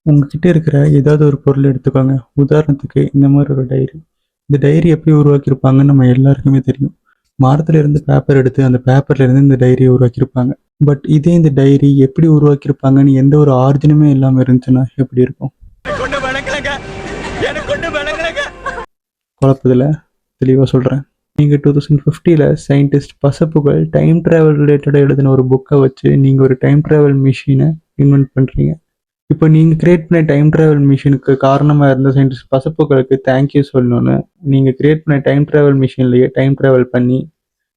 உங்ககிட்ட இருக்கிற ஏதாவது ஒரு பொருள் எடுத்துக்கோங்க. உதாரணத்துக்கு இந்த மாதிரி ஒரு டைரி. இந்த டைரி எப்படி உருவாக்கியிருப்பாங்கன்னு நம்ம எல்லாருக்குமே தெரியும். மரத்துல இருந்து பேப்பர் எடுத்து அந்த பேப்பர்ல இருந்து இந்த டைரியை உருவாக்கியிருப்பாங்க. பட் இதே இந்த டைரி எப்படி உருவாக்கியிருப்பாங்கன்னு எந்த ஒரு ஆர்ஜினுமே இல்லாம இருந்துச்சுன்னா எப்படி இருக்கும்? குழப்பத்துல தெளிவா சொல்றேன். நீங்க 2050ல சயின்டிஸ்ட் பசப்புகள் டைம் டிராவல் ரிலேட்டடா எழுதின ஒரு புக்கை வச்சு நீங்க ஒரு டைம் டிராவல் மிஷினை இன்வென்ட் பண்றீங்க. இப்போ நீங்க கிரியேட் பண்ண டைம் டிராவல் மிஷினுக்கு காரணமா இருந்த சயின்டிஸ்ட் பசப்புகளுக்கு தேங்க்யூ சொல்லணும்னு நீங்க கிரியேட் பண்ண டைம் டிராவல் மிஷின்லயே டைம் டிராவல் பண்ணி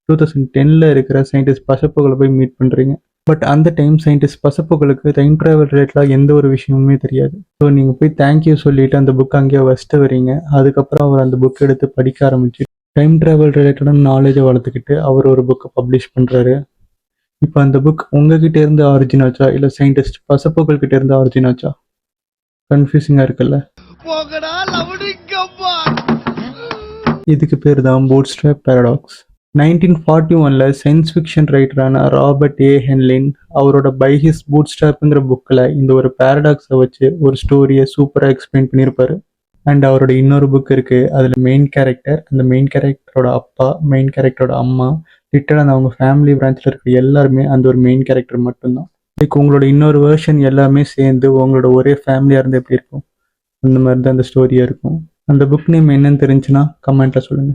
2010ல இருக்கிற சயின்டிஸ்ட் பசப்புகளை போய் மீட் பண்றீங்க. பட் அந்த டைம் சயின்டிஸ்ட் பசப்புகளுக்கு டைம் டிராவல் ரிலேட்டடா எந்த ஒரு விஷயமுமே தெரியாது. ஸோ நீங்க போய் தேங்க்யூ சொல்லிட்டு அந்த புக் அங்கேயே வச்சுட்டு வரீங்க. அதுக்கப்புறம் அவர் அந்த புக் எடுத்து படிக்க ஆரம்பிச்சு டைம் டிராவல் ரிலேட்டடான நாலேஜை வளர்த்துக்கிட்டு அவர் ஒரு புக்கை பப்ளிஷ் பண்றாரு. இப்போ அந்த புக் உங்ககிட்ட இருந்து ஆரிஜின் ஆச்சா இல்ல சயின்டிஸ்ட் பசப்புகள் கிட்ட இருந்து ஆரிஜின் ஆச்சா? கன்ஃபியூசிங்கா இருக்குல்ல? இதுக்கு பேர் தான் பூட்ஸ்ட்ராப் பாராடாக்ஸ். 1941ல சயின்ஸ் ஃபிக்ஷன் ரைட்டரான ராபர்ட் ஏ ஹென்லின் அவரோட பை ஹிஸ் பூட்ஸ்ட்ராப்ங்கிற புக்கில் இந்த ஒரு பாராடாக்ஸை வச்சு ஒரு ஸ்டோரியை சூப்பராக எக்ஸ்பிளைன் பண்ணியிருப்பாரு. அண்ட் அவரோட இன்னொரு புக் இருக்கு. அதில் மெயின் கேரக்டர், அந்த மெயின் கேரக்டரோட அப்பா, மெயின் கேரக்டரோட அம்மா, லிட்டராக அவங்க ஃபேமிலி பிரான்ச்சில் இருக்கிற எல்லாருமே அந்த ஒரு மெயின் கேரக்டர் மட்டும்தான். லைக் உங்களோட இன்னொரு வேர்ஷன் எல்லாமே சேர்ந்து உங்களோட ஒரே ஃபேமிலியாக இருந்து எப்படி இருக்கும், அந்த மாதிரி தான் அந்த ஸ்டோரியாக இருக்கும். அந்த புக் நேம் என்னன்னு தெரிஞ்சுன்னா கமெண்ட்ல சொல்லுங்க.